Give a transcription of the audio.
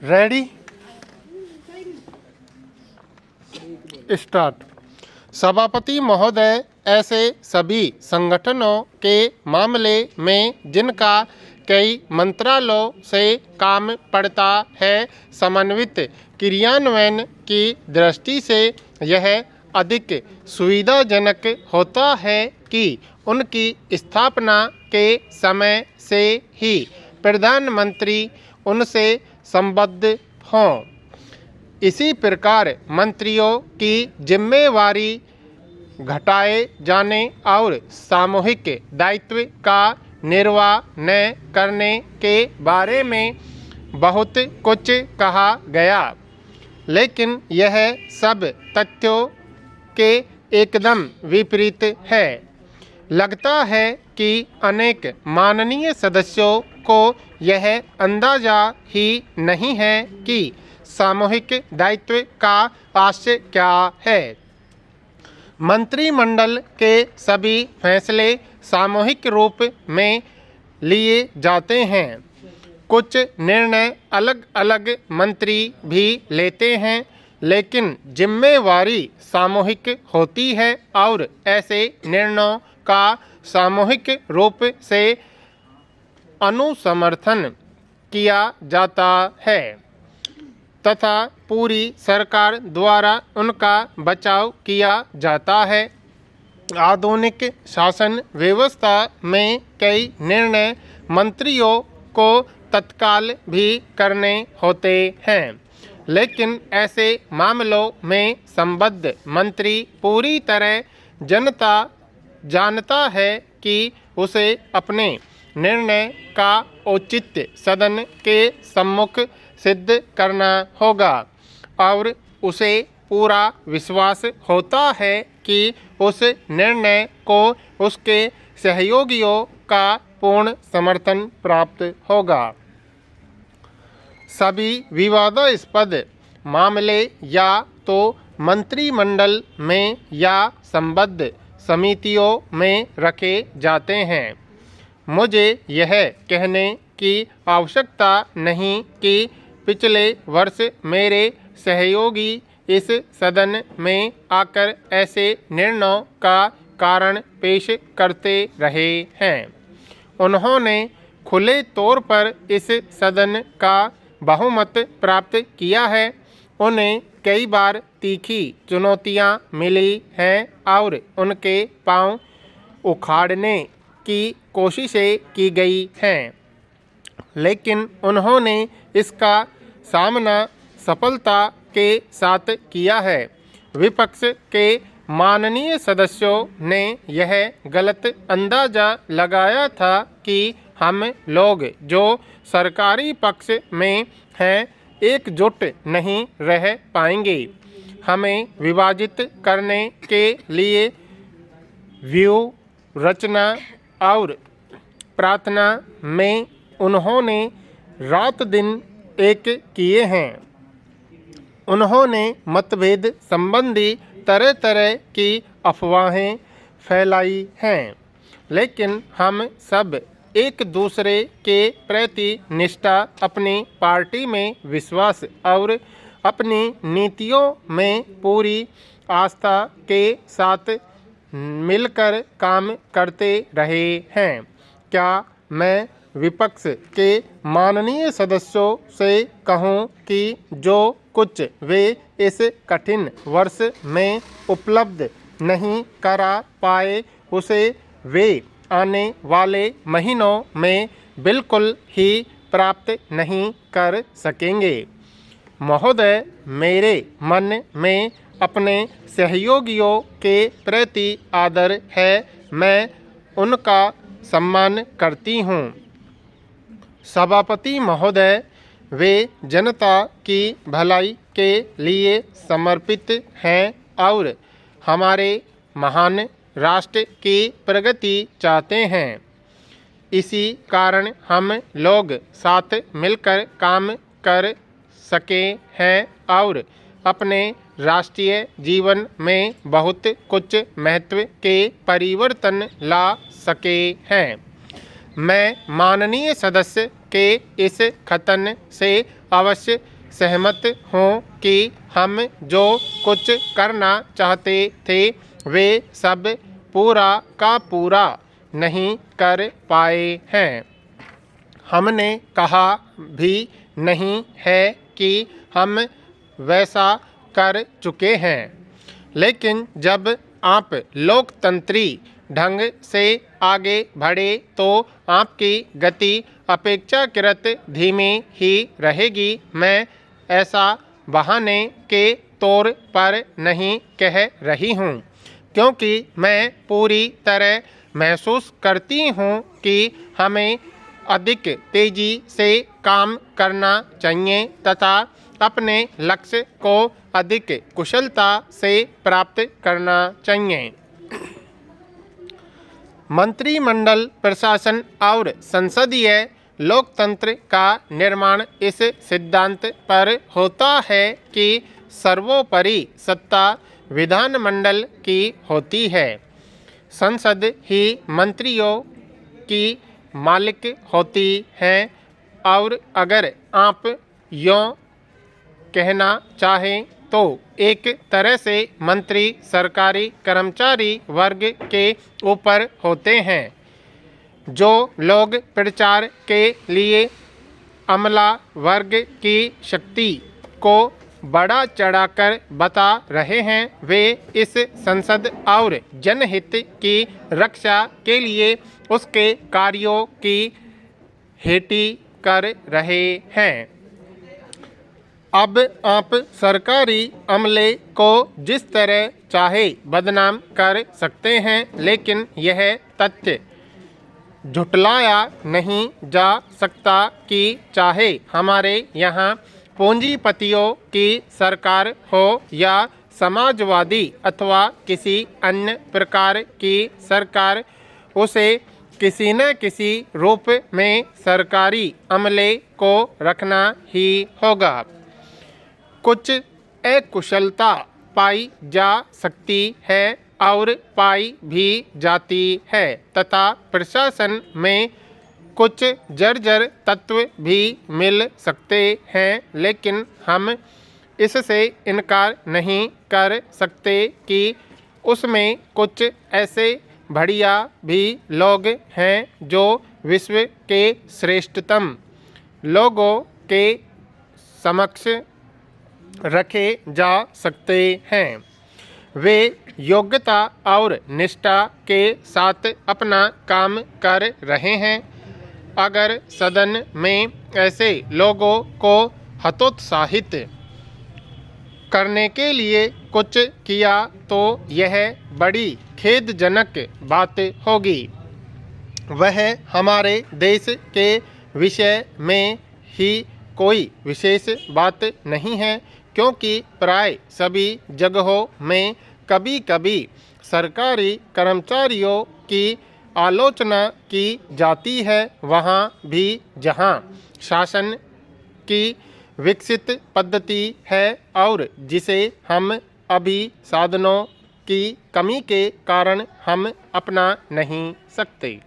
Ready start. सभापति महोदय, ऐसे सभी संगठनों के मामले में जिनका कई मंत्रालयों से काम पड़ता है, समन्वित क्रियान्वयन की दृष्टि से यह अधिक सुविधाजनक होता है कि उनकी स्थापना के समय से ही प्रधानमंत्री उनसे संबद्ध हों। इसी प्रकार मंत्रियों की जिम्मेवारी घटाए जाने और सामूहिक दायित्व का निर्वाह न करने के बारे में बहुत कुछ कहा गया, लेकिन यह सब तथ्यों के एकदम विपरीत है। लगता है कि अनेक माननीय सदस्यों को यह अंदाजा ही नहीं है कि सामूहिक दायित्व का आशय क्या है। मंत्रिमंडल के सभी फैसले सामूहिक रूप में लिए जाते हैं। कुछ निर्णय अलग अलग मंत्री भी लेते हैं, लेकिन जिम्मेवारी सामूहिक होती है और ऐसे निर्णयों का सामूहिक रूप से अनुसमर्थन किया जाता है तथा पूरी सरकार द्वारा उनका बचाव किया जाता है। आधुनिक शासन व्यवस्था में कई निर्णय मंत्रियों को तत्काल भी करने होते हैं, लेकिन ऐसे मामलों में संबद्ध मंत्री पूरी तरह जनता जानता है कि उसे अपने निर्णय का औचित्य सदन के सम्मुख सिद्ध करना होगा और उसे पूरा विश्वास होता है कि उस निर्णय को उसके सहयोगियों का पूर्ण समर्थन प्राप्त होगा। सभी विवादास्पद मामले या तो मंत्रिमंडल में या संबद्ध समितियों में रखे जाते हैं। मुझे यह कहने की आवश्यकता नहीं कि पिछले वर्ष मेरे सहयोगी इस सदन में आकर ऐसे निर्णयों का कारण पेश करते रहे हैं। उन्होंने खुले तौर पर इस सदन का बहुमत प्राप्त किया है। उन्हें कई बार तीखी चुनौतियां मिली हैं और उनके पांव उखाड़ने की कोशिशें की गई हैं, लेकिन उन्होंने इसका सामना सफलता के साथ किया है। विपक्ष के माननीय सदस्यों ने यह गलत अंदाजा लगाया था कि हम लोग जो सरकारी पक्ष में हैं एकजुट नहीं रह पाएंगे। हमें विभाजित करने के लिए व्यूह रचना और प्रार्थना में उन्होंने रात दिन एक किए हैं। उन्होंने मतभेद संबंधी तरह तरह की अफवाहें फैलाई हैं, लेकिन हम सब एक दूसरे के प्रति निष्ठा, अपनी पार्टी में विश्वास और अपनी नीतियों में पूरी आस्था के साथ मिलकर काम करते रहे हैं। क्या मैं विपक्ष के माननीय सदस्यों से कहूं कि जो कुछ वे इस कठिन वर्ष में उपलब्ध नहीं करा पाए, उसे वे आने वाले महीनों में बिल्कुल ही प्राप्त नहीं कर सकेंगे। महोदय, मेरे मन में अपने सहयोगियों के प्रति आदर है। मैं उनका सम्मान करती हूँ। सभापति महोदय, वे जनता की भलाई के लिए समर्पित हैं और हमारे महान राष्ट्र की प्रगति चाहते हैं। इसी कारण हम लोग साथ मिलकर काम कर सके हैं और अपने राष्ट्रीय जीवन में बहुत कुछ महत्व के परिवर्तन ला सके हैं। मैं माननीय सदस्य के इस कथन से अवश्य सहमत हूँ कि हम जो कुछ करना चाहते थे वे सब पूरा का पूरा नहीं कर पाए हैं। हमने कहा भी नहीं है कि हम वैसा कर चुके हैं, लेकिन जब आप लोकतंत्री ढंग से आगे बढ़े तो आपकी गति अपेक्षाकृत धीमी ही रहेगी। मैं ऐसा बहाने के तौर पर नहीं कह रही हूँ, क्योंकि मैं पूरी तरह महसूस करती हूँ कि हमें अधिक तेजी से काम करना चाहिए तथा अपने लक्ष्य को अधिक कुशलता से प्राप्त करना चाहिए। मंत्रिमंडल प्रशासन और संसदीय लोकतंत्र का निर्माण इस सिद्धांत पर होता है कि सर्वोपरि सत्ता विधानमंडल की होती है। संसद ही मंत्रियों की मालिक होती है और अगर आप यूँ कहना चाहें तो एक तरह से मंत्री सरकारी कर्मचारी वर्ग के ऊपर होते हैं। जो लोग प्रचार के लिए अमला वर्ग की शक्ति को बड़ा चढ़ाकर बता रहे हैं वे इस संसद और जनहित की रक्षा के लिए उसके कार्यों की हेटी कर रहे हैं। अब आप सरकारी अमले को जिस तरह चाहे बदनाम कर सकते हैं, लेकिन यह तथ्य झुटलाया नहीं जा सकता कि चाहे हमारे यहाँ पूंजीपतियों की सरकार हो या समाजवादी अथवा किसी अन्य प्रकार की सरकार, उसे किसी न किसी रूप में सरकारी अमले को रखना ही होगा। कुछ अकुशलता पाई जा सकती है और पाई भी जाती है तथा प्रशासन में कुछ जर्जर तत्व भी मिल सकते हैं, लेकिन हम इससे इनकार नहीं कर सकते कि उसमें कुछ ऐसे बढ़िया भी लोग हैं जो विश्व के श्रेष्ठतम लोगों के समक्ष रखे जा सकते हैं। वे योग्यता और निष्ठा के साथ अपना काम कर रहे हैं। अगर सदन में ऐसे लोगों को हतोत्साहित करने के लिए कुछ किया तो यह बड़ी खेदजनक बात होगी। वह हमारे देश के विषय में ही कोई विशेष बात नहीं है, क्योंकि प्राय सभी जगहों में कभी कभी सरकारी कर्मचारियों की आलोचना की जाती है। वहाँ भी जहाँ शासन की विकसित पद्धति है और जिसे हम अभी साधनों की कमी के कारण हम अपना नहीं सकते।